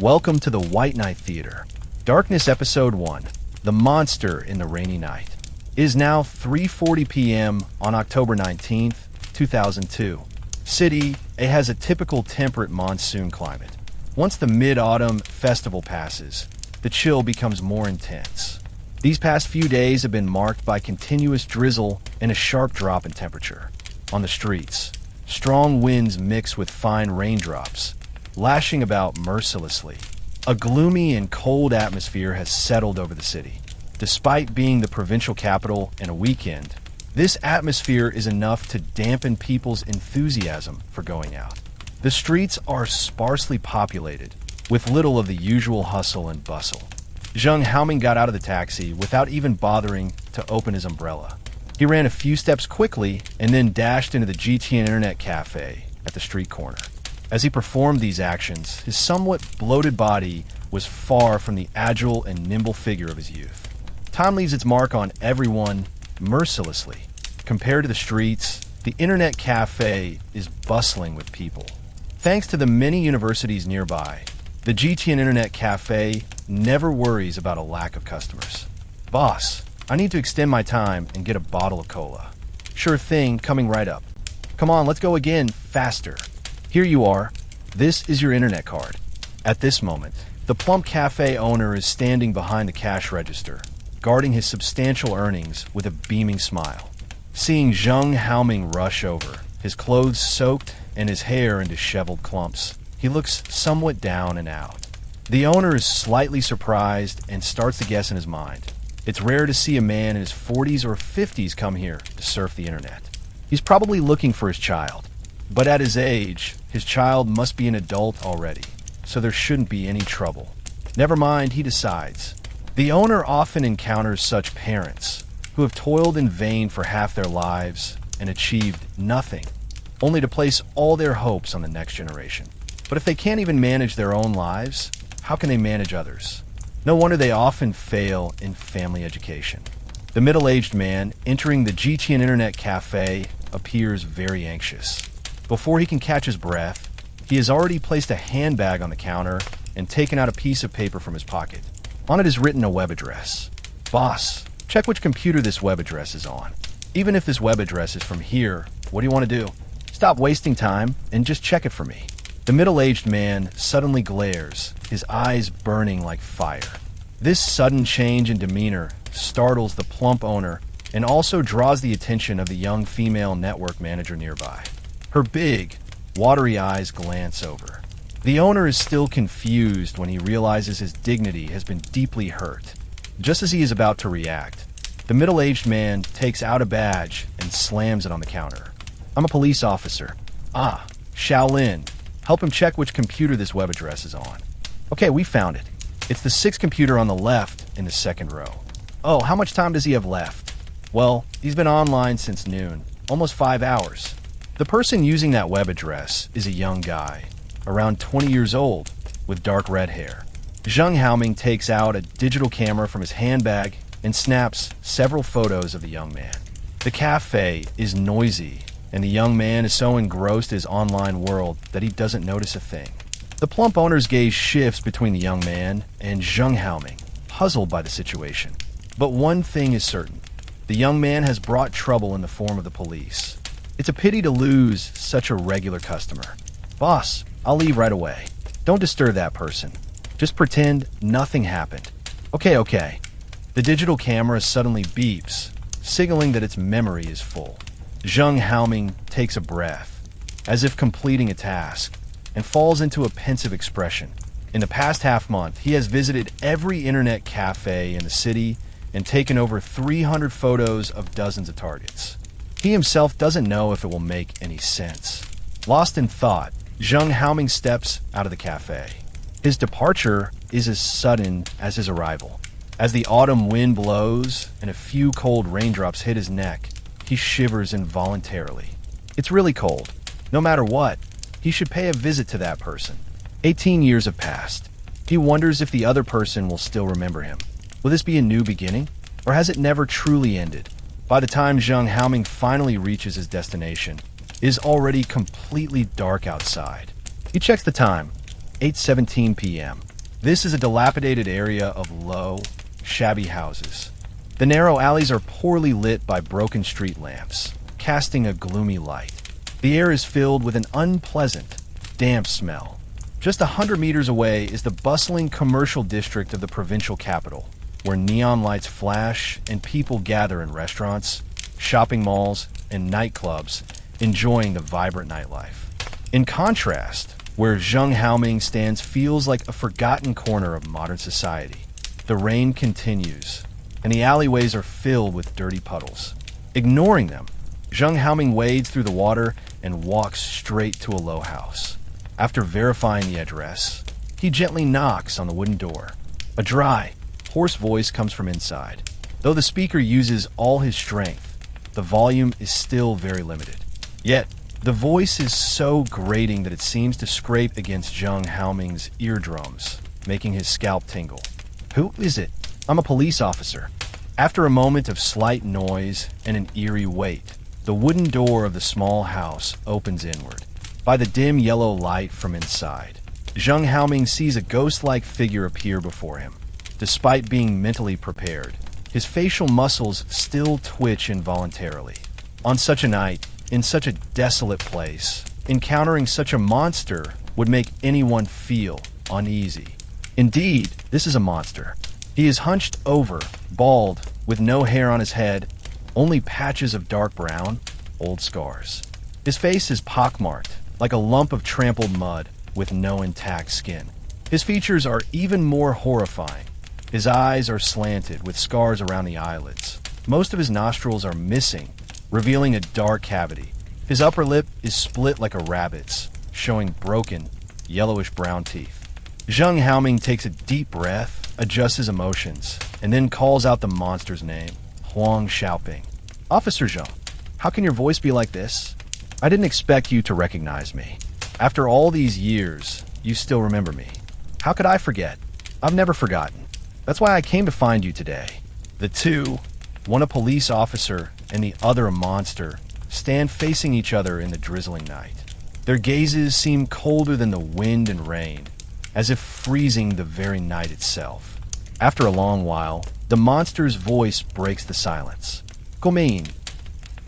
Welcome to the White Knight Theater. Darkness Episode 1, The Monster in the Rainy Night. It is now 3:40 p.m. on October 19th, 2002. City, it has a typical temperate monsoon climate. Once the mid-autumn festival passes, the chill becomes more intense. These past few days have been marked by continuous drizzle and a sharp drop in temperature. On the streets, strong winds mix with fine raindrops, lashing about mercilessly. A gloomy and cold atmosphere has settled over the city. Despite being the provincial capital and a weekend, this atmosphere is enough to dampen people's enthusiasm for going out. The streets are sparsely populated, with little of the usual hustle and bustle. Zheng Haoming got out of the taxi without even bothering to open his umbrella. He ran a few steps quickly and then dashed into the GTN Internet Cafe at the street corner. As he performed these actions, his somewhat bloated body was far from the agile and nimble figure of his youth. Time leaves its mark on everyone mercilessly. Compared to the streets, the Internet Cafe is bustling with people. Thanks to the many universities nearby, the GTN Internet Cafe never worries about a lack of customers. Boss, I need to extend my time and get a bottle of cola. Sure thing, coming right up. Come on, let's go again, faster. Here you are. This is your internet card. At this moment, the plump cafe owner is standing behind the cash register, guarding his substantial earnings with a beaming smile. Seeing Zheng Haoming rush over, his clothes soaked and his hair in disheveled clumps, he looks somewhat down and out. The owner is slightly surprised and starts to guess in his mind. It's rare to see a man in his 40s or 50s come here to surf the internet. He's probably looking for his child. But at his age, his child must be an adult already, so there shouldn't be any trouble. Never mind, he decides. The owner often encounters such parents who have toiled in vain for half their lives and achieved nothing, only to place all their hopes on the next generation. But if they can't even manage their own lives, how can they manage others? No wonder they often fail in family education. The middle-aged man entering the GTN Internet Cafe appears very anxious. Before he can catch his breath, he has already placed a handbag on the counter and taken out a piece of paper from his pocket. On it is written a web address. Boss, check which computer this web address is on. Even if this web address is from here, what do you want to do? Stop wasting time and just check it for me. The middle-aged man suddenly glares, his eyes burning like fire. This sudden change in demeanor startles the plump owner and also draws the attention of the young female network manager nearby. Her big, watery eyes glance over. The owner is still confused when he realizes his dignity has been deeply hurt. Just as he is about to react, the middle-aged man takes out a badge and slams it on the counter. I'm a police officer. Ah, Shaolin. Help him check which computer this web address is on. Okay, we found it. It's the 6th computer on the left in the second row. Oh, how much time does he have left? Well, he's been online since noon, almost 5 hours. The person using that web address is a young guy, around 20 years old, with dark red hair. Zheng Haoming takes out a digital camera from his handbag and snaps several photos of the young man. The cafe is noisy, and the young man is so engrossed in his online world that he doesn't notice a thing. The plump owner's gaze shifts between the young man and Zheng Haoming, puzzled by the situation. But one thing is certain. The young man has brought trouble in the form of the police. It's a pity to lose such a regular customer. Boss, I'll leave right away. Don't disturb that person. Just pretend nothing happened. Okay. The digital camera suddenly beeps, signaling that its memory is full. Zheng Haoming takes a breath, as if completing a task, and falls into a pensive expression. In the past half-month, he has visited every internet cafe in the city and taken over 300 photos of dozens of targets. He himself doesn't know if it will make any sense. Lost in thought, Zheng Haoming steps out of the cafe. His departure is as sudden as his arrival. As the autumn wind blows and a few cold raindrops hit his neck, he shivers involuntarily. It's really cold. No matter what, he should pay a visit to that person. 18 years have passed. He wonders if the other person will still remember him. Will this be a new beginning, or has it never truly ended? By the time Zheng Haoming finally reaches his destination, it is already completely dark outside. He checks the time. 8:17 p.m. This is a dilapidated area of low, shabby houses. The narrow alleys are poorly lit by broken street lamps, casting a gloomy light. The air is filled with an unpleasant, damp smell. Just 100 meters away is the bustling commercial district of the provincial capital, where neon lights flash and people gather in restaurants, shopping malls, and nightclubs, enjoying the vibrant nightlife. In contrast, where Zheng Haoming stands feels like a forgotten corner of modern society. The rain continues, and the alleyways are filled with dirty puddles. Ignoring them, Zheng Haoming wades through the water and walks straight to a low house. After verifying the address, he gently knocks on the wooden door. A dry, hoarse voice comes from inside. Though the speaker uses all his strength, the volume is still very limited. Yet, the voice is so grating that it seems to scrape against Zheng Haoming's eardrums, making his scalp tingle. Who is it? I'm a police officer. After a moment of slight noise and an eerie wait, the wooden door of the small house opens inward. By the dim yellow light from inside, Zheng Haoming sees a ghost-like figure appear before him. Despite being mentally prepared, his facial muscles still twitch involuntarily. On such a night, in such a desolate place, encountering such a monster would make anyone feel uneasy. Indeed, this is a monster. He is hunched over, bald, with no hair on his head, only patches of dark brown, old scars. His face is pockmarked, like a lump of trampled mud, with no intact skin. His features are even more horrifying. His eyes are slanted, with scars around the eyelids. Most of his nostrils are missing, revealing a dark cavity. His upper lip is split like a rabbit's, showing broken, yellowish-brown teeth. Zheng Haoming takes a deep breath, adjusts his emotions, and then calls out the monster's name, Huang Xiaoping. Officer Zheng, how can your voice be like this? I didn't expect you to recognize me. After all these years, you still remember me. How could I forget? I've never forgotten. That's why I came to find you today. The two, one a police officer and the other a monster, stand facing each other in the drizzling night. Their gazes seem colder than the wind and rain, as if freezing the very night itself. After a long while, the monster's voice breaks the silence. Goming.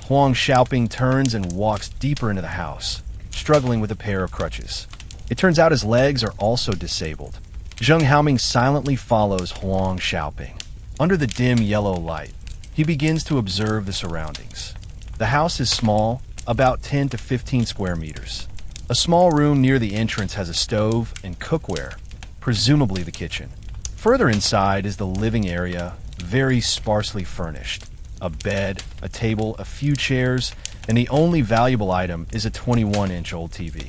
Huang Xiaoping turns and walks deeper into the house, struggling with a pair of crutches. It turns out his legs are also disabled. Zheng Haoming silently follows Huang Xiaoping. Under the dim yellow light, he begins to observe the surroundings. The house is small, about 10 to 15 square meters. A small room near the entrance has a stove and cookware, presumably the kitchen. Further inside is the living area, very sparsely furnished. A bed, a table, a few chairs, and the only valuable item is a 21-inch old TV.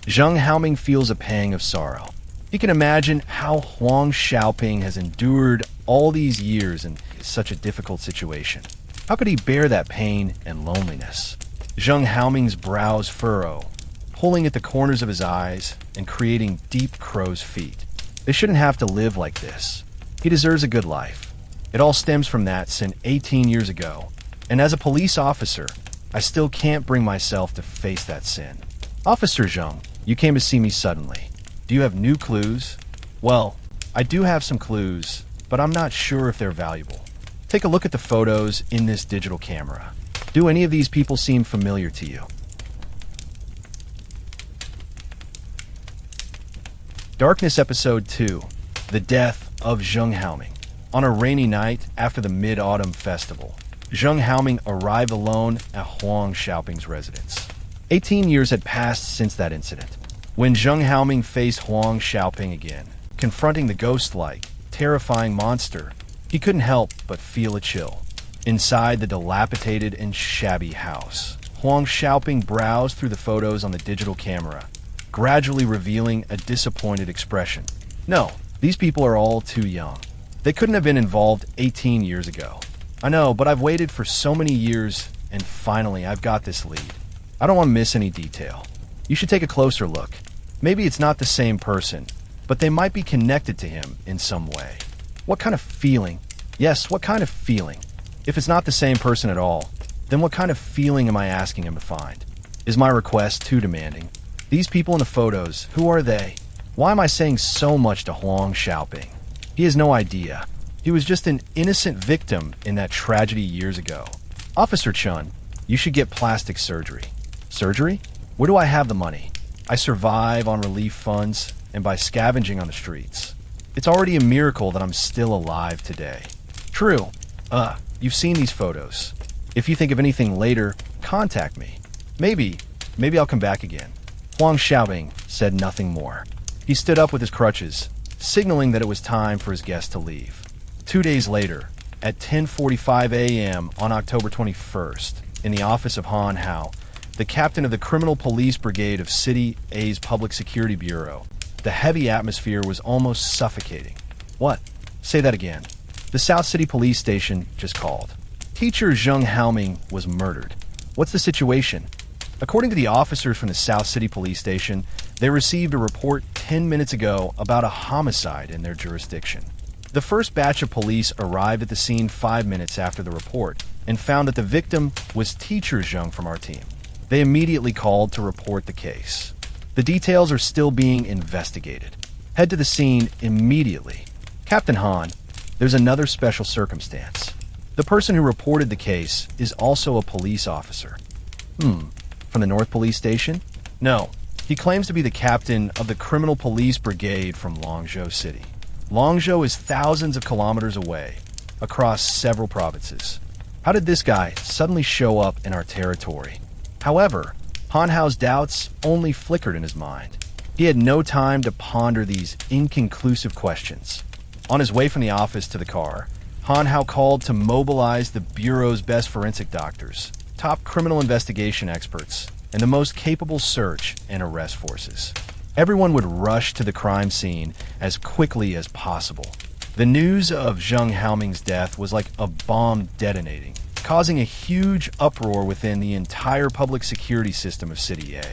Zheng Haoming feels a pang of sorrow. He can imagine how Huang Xiaoping has endured all these years in such a difficult situation. How could he bear that pain and loneliness? Zheng Haoming's brows furrow, pulling at the corners of his eyes and creating deep crow's feet. They shouldn't have to live like this. He deserves a good life. It all stems from that sin 18 years ago, and as a police officer, I still can't bring myself to face that sin. Officer Zheng, you came to see me suddenly. Do you have new clues? Well, I do have some clues, but I'm not sure if they're valuable. Take a look at the photos in this digital camera. Do any of these people seem familiar to you? Darkness Episode 2, The Death of Zheng Haoming. On a rainy night after the Mid-Autumn Festival, Zheng Haoming arrived alone at Huang Xiaoping's residence. 18 years had passed since that incident. When Zheng Haoming faced Huang Xiaoping again, confronting the ghost-like, terrifying monster, he couldn't help but feel a chill. Inside the dilapidated and shabby house, Huang Xiaoping browsed through the photos on the digital camera, gradually revealing a disappointed expression. No, these people are all too young. They couldn't have been involved 18 years ago. I know, but I've waited for so many years, and finally I've got this lead. I don't want to miss any detail. You should take a closer look. Maybe it's not the same person, but they might be connected to him in some way. What kind of feeling? Yes, what kind of feeling? If it's not the same person at all, then what kind of feeling am I asking him to find? Is my request too demanding? These people in the photos, who are they? Why am I saying so much to Huang Xiaoping? He has no idea. He was just an innocent victim in that tragedy years ago. Officer Chun, you should get plastic surgery. Surgery? Where do I have the money? I survive on relief funds and by scavenging on the streets. It's already a miracle that I'm still alive today. True. You've seen these photos. If you think of anything later, contact me. Maybe I'll come back again. Huang Xiaobing said nothing more. He stood up with his crutches, signaling that it was time for his guest to leave. 2 days later, at 10:45 a.m. on October 21st, in the office of Han Hao, the captain of the Criminal Police Brigade of City A's Public Security Bureau, the heavy atmosphere was almost suffocating. What? Say that again. The South City Police Station just called. Teacher Zheng Haoming was murdered. What's the situation? According to the officers from the South City Police Station, they received a report 10 minutes ago about a homicide in their jurisdiction. The first batch of police arrived at the scene 5 minutes after the report and found that the victim was Teacher Zheng from our team. They immediately called to report the case. The details are still being investigated. Head to the scene immediately. Captain Han, there's another special circumstance. The person who reported the case is also a police officer. From the North Police Station? No. He claims to be the captain of the Criminal Police Brigade from Longzhou City. Longzhou is thousands of kilometers away, across several provinces. How did this guy suddenly show up in our territory? However, Han Hao's doubts only flickered in his mind. He had no time to ponder these inconclusive questions. On his way from the office to the car, Han Hao called to mobilize the Bureau's best forensic doctors, top criminal investigation experts, and the most capable search and arrest forces. Everyone would rush to the crime scene as quickly as possible. The news of Zheng Haoming's death was like a bomb detonating, causing a huge uproar within the entire public security system of City A.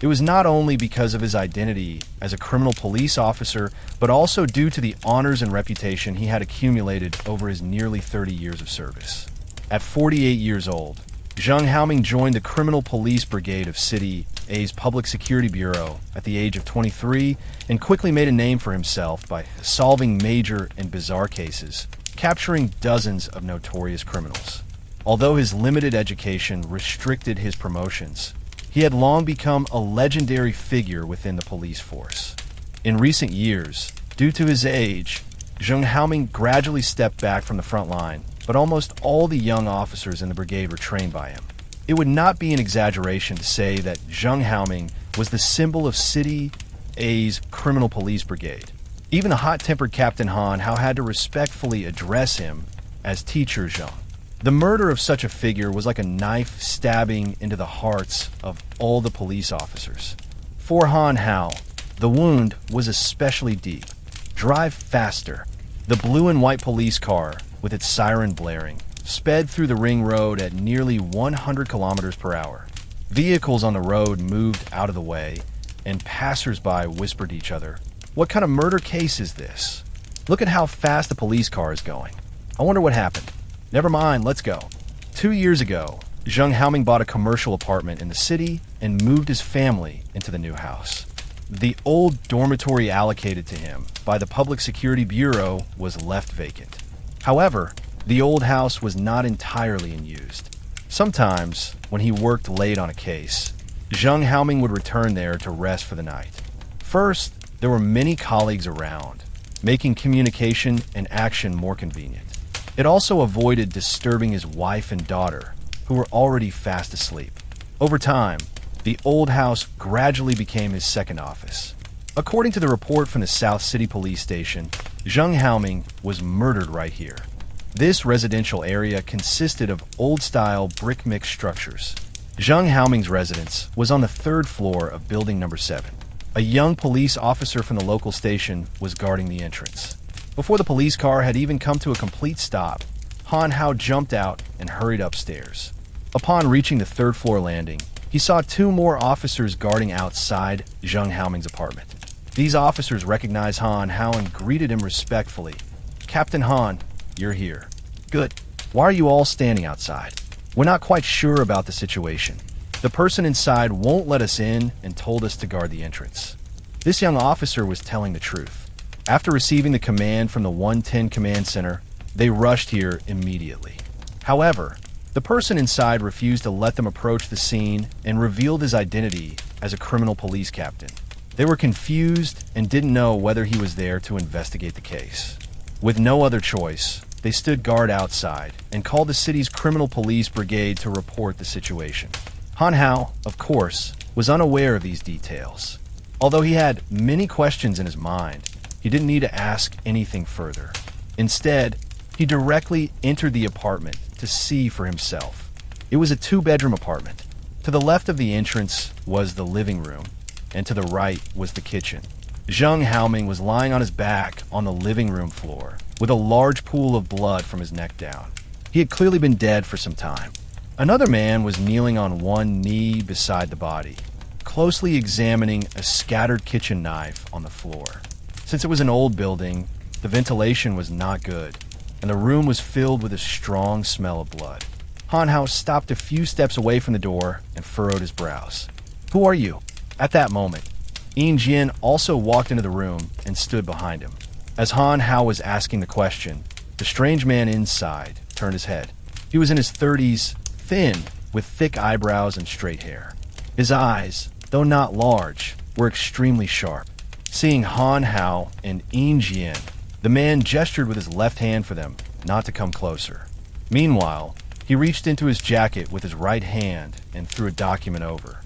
It was not only because of his identity as a criminal police officer, but also due to the honors and reputation he had accumulated over his nearly 30 years of service. At 48 years old, Zheng Haoming joined the Criminal Police Brigade of City A's Public Security Bureau at the age of 23 and quickly made a name for himself by solving major and bizarre cases, capturing dozens of notorious criminals. Although his limited education restricted his promotions, he had long become a legendary figure within the police force. In recent years, due to his age, Zheng Haoming gradually stepped back from the front line, but almost all the young officers in the brigade were trained by him. It would not be an exaggeration to say that Zheng Haoming was the symbol of City A's Criminal Police Brigade. Even the hot-tempered Captain Han Hao had to respectfully address him as Teacher Zheng. The murder of such a figure was like a knife stabbing into the hearts of all the police officers. For Han Hao, the wound was especially deep. Drive faster. The blue and white police car, with its siren blaring, sped through the ring road at nearly 100 kilometers per hour. Vehicles on the road moved out of the way, and passers-by whispered to each other, "What kind of murder case is this? Look at how fast the police car is going. I wonder what happened. Never mind, let's go." 2 years ago, Zheng Haoming bought a commercial apartment in the city and moved his family into the new house. The old dormitory allocated to him by the Public Security Bureau was left vacant. However, the old house was not entirely unused. Sometimes, when he worked late on a case, Zheng Haoming would return there to rest for the night. First, there were many colleagues around, making communication and action more convenient. It also avoided disturbing his wife and daughter, who were already fast asleep. Over time, the old house gradually became his second office. According to the report from the South City Police Station, Zheng Haoming was murdered right here. This residential area consisted of old-style brick-mix structures. Zheng Haoming's residence was on the 3rd floor of building number 7. A young police officer from the local station was guarding the entrance. Before the police car had even come to a complete stop, Han Hao jumped out and hurried upstairs. Upon reaching the 3rd floor landing, he saw 2 more officers guarding outside Zheng Haoming's apartment. These officers recognized Han Hao and greeted him respectfully. "Captain Han, you're here." "Good. Why are you all standing outside?" "We're not quite sure about the situation. The person inside won't let us in and told us to guard the entrance." This young officer was telling the truth. After receiving the command from the 110 Command Center, they rushed here immediately. However, the person inside refused to let them approach the scene and revealed his identity as a criminal police captain. They were confused and didn't know whether he was there to investigate the case. With no other choice, they stood guard outside and called the city's criminal police brigade to report the situation. Han Hao, of course, was unaware of these details. Although he had many questions in his mind, he didn't need to ask anything further. Instead, he directly entered the apartment to see for himself. It was a two-bedroom apartment. To the left of the entrance was the living room, and to the right was the kitchen. Zheng Haoming was lying on his back on the living room floor, with a large pool of blood from his neck down. He had clearly been dead for some time. Another man was kneeling on one knee beside the body, closely examining a scattered kitchen knife on the floor. Since it was an old building, the ventilation was not good, and the room was filled with a strong smell of blood. Han Hao stopped a few steps away from the door and furrowed his brows. "Who are you?" At that moment, Yin Jian also walked into the room and stood behind him. As Han Hao was asking the question, the strange man inside turned his head. He was in his 30s, thin, with thick eyebrows and straight hair. His eyes, though not large, were extremely sharp. Seeing Han Hao and Yin Jian, the man gestured with his left hand for them not to come closer. Meanwhile, he reached into his jacket with his right hand and threw a document over.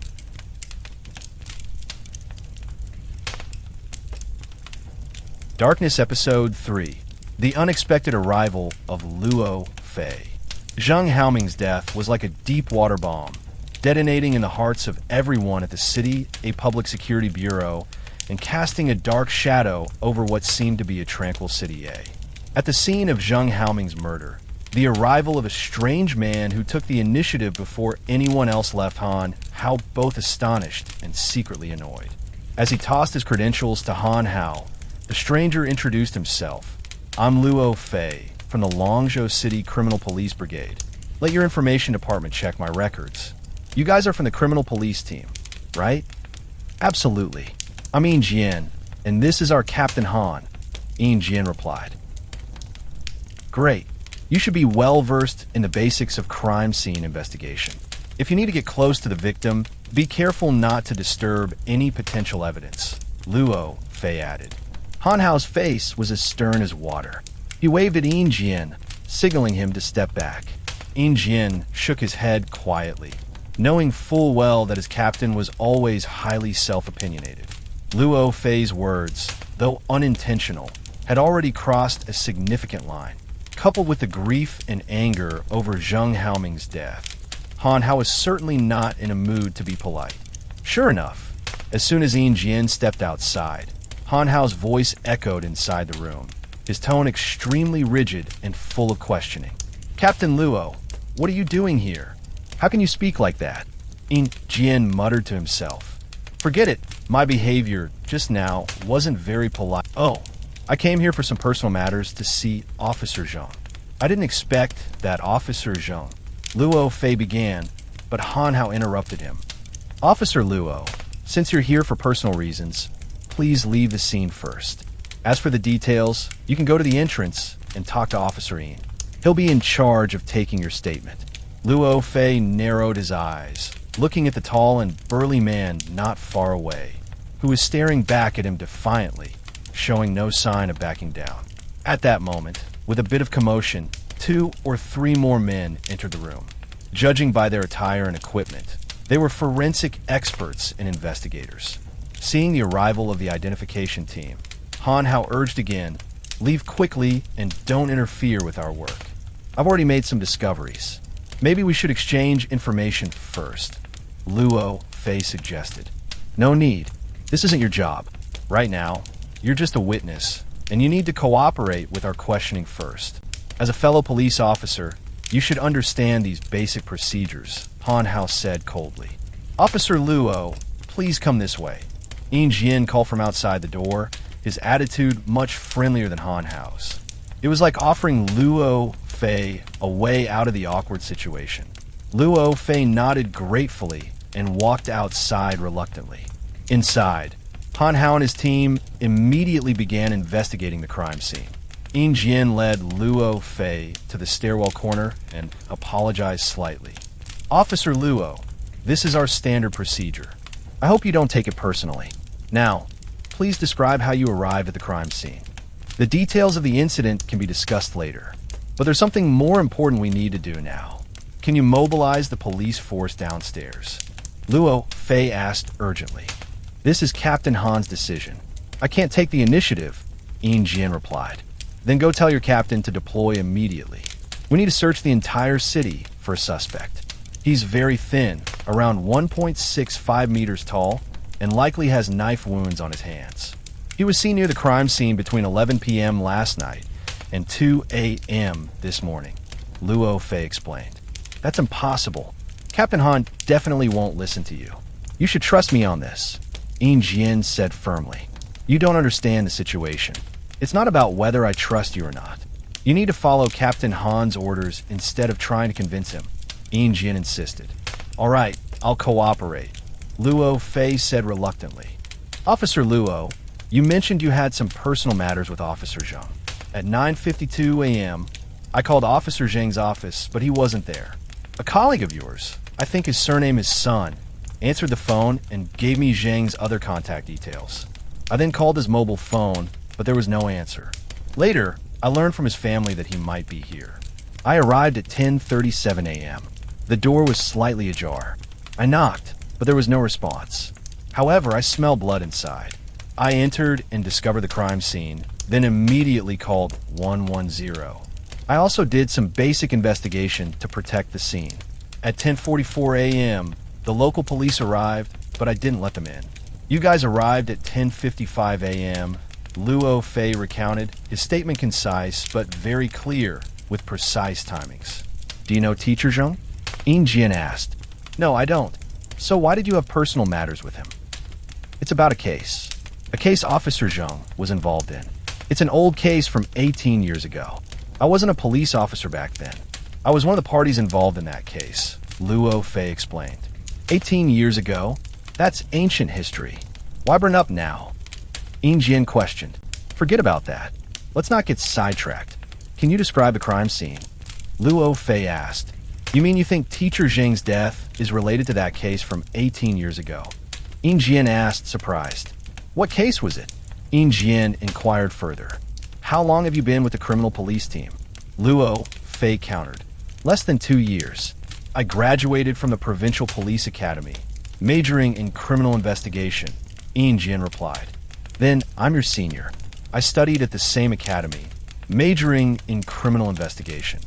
Darkness Episode 3: The Unexpected Arrival of Luo Fei. Zheng Haoming's death was like a deep water bomb, detonating in the hearts of everyone at the city, a public security bureau, and casting a dark shadow over what seemed to be a tranquil city A. At the scene of Zheng Haoming's murder, the arrival of a strange man who took the initiative before anyone else left Han Hao both astonished and secretly annoyed. As he tossed his credentials to Han Hao, the stranger introduced himself. "I'm Luo Fei from the Longzhou City Criminal Police Brigade. Let your information department check my records. You guys are from the criminal police team, right?" "Absolutely. I'm Yin Jian, and this is our Captain Han," Yin Jian replied. "Great. You should be well versed in the basics of crime scene investigation. If you need to get close to the victim, be careful not to disturb any potential evidence," Luo Fei added. Han Hao's face was as stern as water. He waved at Yin Jian, signaling him to step back. Yin Jian shook his head quietly, knowing full well that his captain was always highly self-opinionated. Luo Fei's words, though unintentional, had already crossed a significant line. Coupled with the grief and anger over Zheng Haoming's death, Han Hao was certainly not in a mood to be polite. Sure enough, as soon as Yin Jian stepped outside, Han Hao's voice echoed inside the room, his tone extremely rigid and full of questioning. "Captain Luo, what are you doing here? How can you speak like that?" Yin Jian muttered to himself. "Forget it. My behavior just now wasn't very polite. Oh, I came here for some personal matters to see Officer Zheng." "I didn't expect that, Officer Zheng," Luo Fei began, but Han Hao interrupted him. "Officer Luo, since you're here for personal reasons, please leave the scene first. As for the details, you can go to the entrance and talk to Officer Yin. He'll be in charge of taking your statement." Luo Fei narrowed his eyes, looking at the tall and burly man not far away, who was staring back at him defiantly, showing no sign of backing down. At that moment, with a bit of commotion, 2 or 3 more men entered the room. Judging by their attire and equipment, they were forensic experts and investigators. Seeing the arrival of the identification team, Han Hao urged again, "Leave quickly and don't interfere with our work. I've already made some discoveries. Maybe we should exchange information first," Luo Fei suggested. "No need. This isn't your job. Right now, you're just a witness, and you need to cooperate with our questioning first. As a fellow police officer, you should understand these basic procedures," Han Hao said coldly. "Officer Luo, please come this way." Yin Jian called from outside the door, his attitude much friendlier than Han Hao's. It was like offering Luo Fei a way out of the awkward situation. Luo Fei nodded gratefully and walked outside reluctantly. Inside, Han Hao and his team immediately began investigating the crime scene. Yin Jian led Luo Fei to the stairwell corner and apologized slightly. Officer Luo, this is our standard procedure. I hope you don't take it personally. Now, please describe how you arrived at the crime scene. The details of the incident can be discussed later, but there's something more important we need to do now. Can you mobilize the police force downstairs? Luo Fei asked urgently. This is Captain Han's decision. I can't take the initiative, Yin Jian replied. Then go tell your captain to deploy immediately. We need to search the entire city for a suspect. He's very thin, around 1.65 meters tall, and likely has knife wounds on his hands. He was seen near the crime scene between 11 p.m. last night and 2 a.m. this morning, Luo Fei explained. That's impossible. Captain Han definitely won't listen to you. You should trust me on this, Yin Jian said firmly. You don't understand the situation. It's not about whether I trust you or not. You need to follow Captain Han's orders instead of trying to convince him, Yin Jian insisted. All right, I'll cooperate, Luo Fei said reluctantly. Officer Luo, you mentioned you had some personal matters with Officer Zheng. At 9:52 a.m., I called Officer Zheng's office, but he wasn't there. A colleague of yours, I think his surname is Sun, answered the phone and gave me Zheng's other contact details. I then called his mobile phone, but there was no answer. Later, I learned from his family that he might be here. I arrived at 10:37 a.m. The door was slightly ajar. I knocked, but there was no response. However, I smelled blood inside. I entered and discovered the crime scene, then immediately called 110. I also did some basic investigation to protect the scene. At 10:44 a.m., the local police arrived, but I didn't let them in. You guys arrived at 10:55 a.m., Luo Fei recounted, his statement concise but very clear, with precise timings. Do you know Teacher Zheng? Yin Jian asked. No, I don't. So why did you have personal matters with him? It's about a case Officer Zheng was involved in. It's an old case from 18 years ago. I wasn't a police officer back then. I was one of the parties involved in that case, Luo Fei explained. 18 years ago? That's ancient history. Why bring up now? Yin Jian questioned. Forget about that. Let's not get sidetracked. Can you describe the crime scene? Luo Fei asked. You mean you think Teacher Zheng's death is related to that case from 18 years ago? Yin Jian asked, surprised. What case was it? Yin Jian inquired further. How long have you been with the criminal police team? Luo Fei countered. Less than 2 years. I graduated from the Provincial Police Academy, majoring in criminal investigation, Yin Jian replied. Then I'm your senior. I studied at the same academy, majoring in criminal investigation.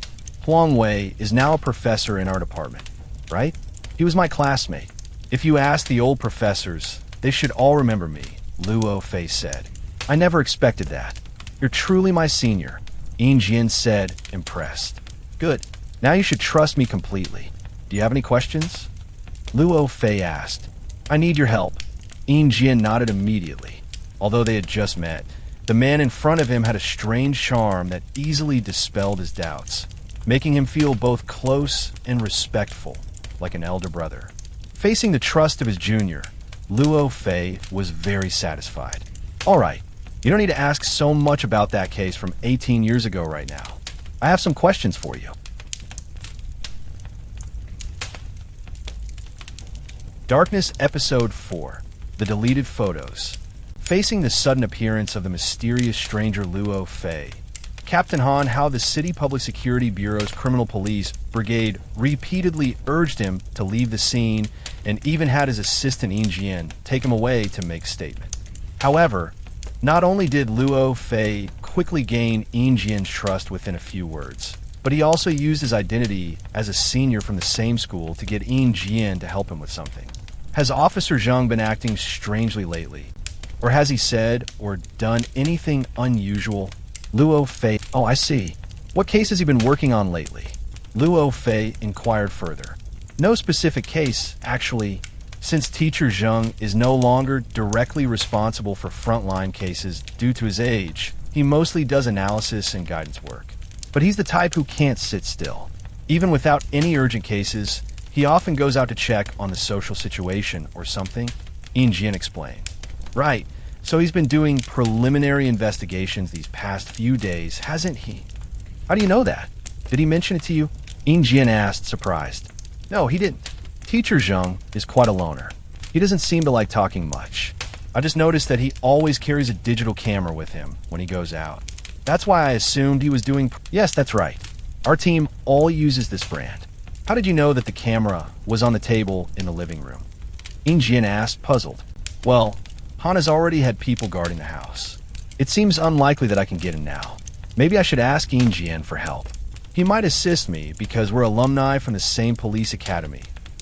Huang Wei is now a professor in our department, right? He was my classmate. If you ask the old professors, they should all remember me, Luo Fei said. I never expected that. You're truly my senior, Yin Jian said, impressed. Good. Now you should trust me completely. Do you have any questions? Luo Fei asked. I need your help. Yin Jian nodded immediately. Although they had just met, the man in front of him had a strange charm that easily dispelled his doubts, making him feel both close and respectful, like an elder brother. Facing the trust of his junior, Luo Fei was very satisfied. All right, you don't need to ask so much about that case from 18 years ago right now. I have some questions for you. Darkness Episode 4, The Deleted Photos. Facing the sudden appearance of the mysterious stranger Luo Fei, Captain Han Hao, the City Public Security Bureau's Criminal Police Brigade, repeatedly urged him to leave the scene and even had his assistant Yin Jian take him away to make statement. However, not only did Luo Fei quickly gain Yin Jian's trust within a few words, but he also used his identity as a senior from the same school to get Yin Jian to help him with something. Has Officer Zheng been acting strangely lately? Or has he said or done anything unusual? Luo Fei, oh, I see. What case has he been working on lately? Luo Fei inquired further. No specific case, actually. Since Teacher Zheng is no longer directly responsible for frontline cases due to his age, he mostly does analysis and guidance work. But he's the type who can't sit still. Even without any urgent cases, he often goes out to check on the social situation or something, Yin Jian explained. Right, So he's been doing preliminary investigations these past few days, hasn't he? How do you know that? Did he mention it to you? Yin Jian asked, surprised. No, he didn't. Teacher Zheng is quite a loner. He doesn't seem to like talking much. I just noticed that he always carries a digital camera with him when he goes out. That's why I assumed he was doing... Yes, that's right. Our team all uses this brand. How did you know that the camera was on the table in the living room? Yin Jian asked, puzzled. Well, Han has already had people guarding the house. It seems unlikely that I can get in now. Maybe I should ask Yin Jian for help. He might assist me because we're alumni from the same police academy.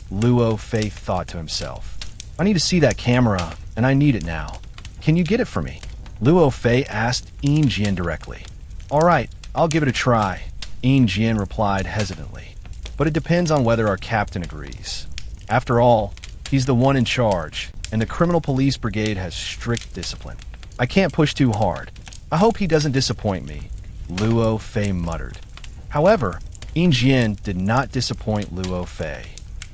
Luo Fei thought to himself. I need to see that camera, and I need it now. Can you get it for me? Luo Fei asked Yin Jian directly. All right, I'll give it a try, Yin Jian replied hesitantly. But it depends on whether our captain agrees. After all, he's the one in charge, and the criminal police brigade has strict discipline. I can't push too hard. I hope he doesn't disappoint me, Luo Fei muttered. However, Yin Jian did not disappoint Luo Fei.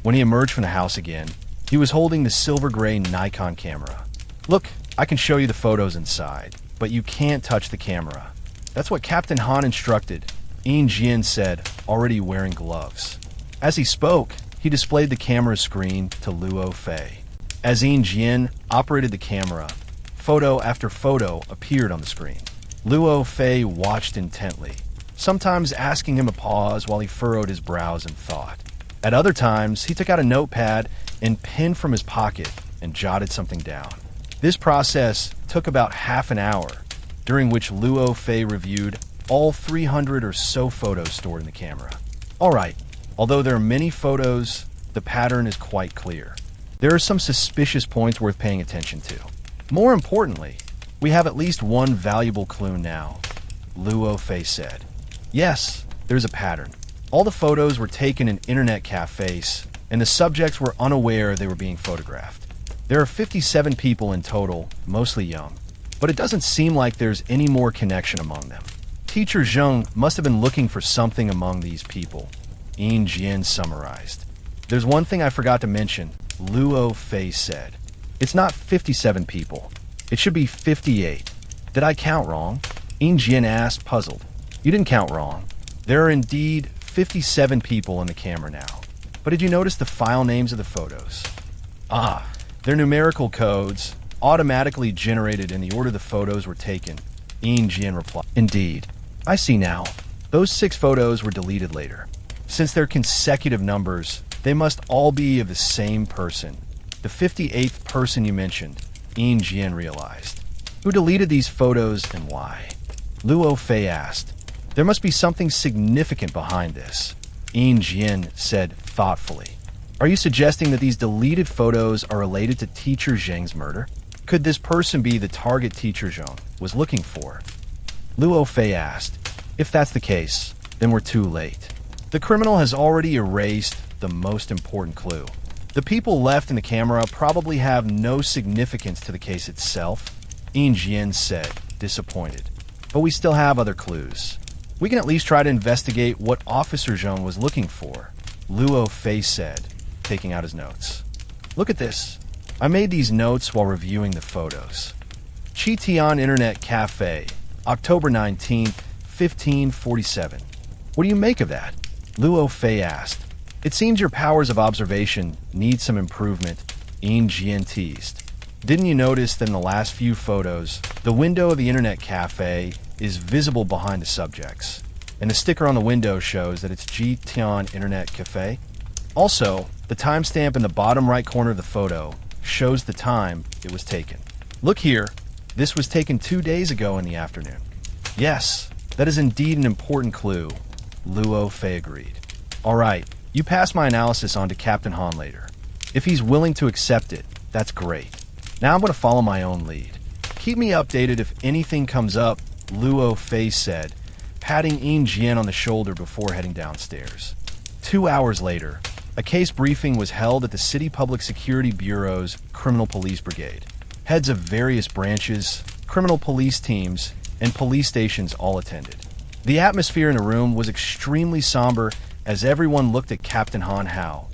When he emerged from the house again, he was holding the silver-gray Nikon camera. Look, I can show you the photos inside, but you can't touch the camera. That's what Captain Han instructed, Yin Jian said, already wearing gloves. As he spoke, he displayed the camera screen to Luo Fei. As Yin Jian operated the camera, photo after photo appeared on the screen. Luo Fei watched intently, sometimes asking him to pause while he furrowed his brows in thought. At other times, he took out a notepad and pen from his pocket and jotted something down. This process took about half an hour, during which Luo Fei reviewed all 300 or so photos stored in the camera. All right, although there are many photos, the pattern is quite clear. There are some suspicious points worth paying attention to. More importantly, we have at least one valuable clue now, Luo Fei said. Yes, there's a pattern. All the photos were taken in internet cafes, and the subjects were unaware they were being photographed. There are 57 people in total, mostly young, but it doesn't seem like there's any more connection among them. Teacher Zheng must have been looking for something among these people, Yin Jian summarized. There's one thing I forgot to mention, Luo Fei said. It's not 57 people. It should be 58. Did I count wrong? Yin Jian asked, puzzled. You didn't count wrong. There are indeed 57 people in the camera now. But did you notice the file names of the photos? Ah, they're numerical codes, automatically generated in the order the photos were taken, Yin Jian replied. Indeed. I see now. Those 6 photos were deleted later. Since they're consecutive numbers, they must all be of the same person. The 58th person you mentioned, Yin Jian realized. Who deleted these photos and why? Luo Fei asked. There must be something significant behind this, Yin Jian said thoughtfully. Are you suggesting that these deleted photos are related to Teacher Zheng's murder? Could this person be the target Teacher Zheng was looking for? Luo Fei asked. If that's the case, then we're too late. The criminal has already erased the most important clue. The people left in the camera probably have no significance to the case itself, Yin Jian said, disappointed. But we still have other clues. We can at least try to investigate what Officer Zheng was looking for, Luo Fei said, taking out his notes. Look at this. I made these notes while reviewing the photos. Qitian Internet Cafe, October 19th, 1547. What do you make of that? Luo Fei asked. It seems your powers of observation need some improvement, Yin Jian teased. Didn't you notice that in the last few photos, the window of the internet cafe is visible behind the subjects, and the sticker on the window shows that it's Qitian Internet Cafe? Also, the timestamp in the bottom right corner of the photo shows the time it was taken. Look here, this was taken 2 days ago in the afternoon. Yes, that is indeed an important clue, Luo Fei agreed. All right, you pass my analysis on to Captain Han later. If he's willing to accept it, that's great. Now I'm going to follow my own lead. Keep me updated if anything comes up, Luo Fei said, patting Yin Jian on the shoulder before heading downstairs. 2 hours later, a case briefing was held at the City Public Security Bureau's Criminal Police Brigade. Heads of various branches, criminal police teams, and police stations all attended. The atmosphere in the room was extremely somber as everyone looked at Captain Han Hao,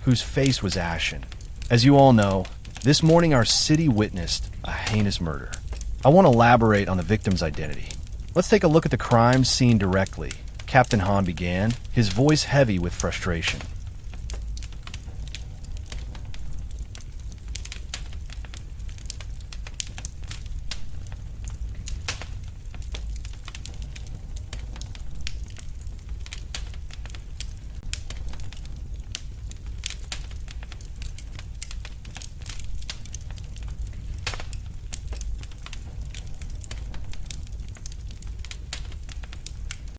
whose face was ashen. As you all know, this morning our city witnessed a heinous murder. I won't elaborate on the victim's identity. Let's take a look at the crime scene directly. Captain Han began, his voice heavy with frustration.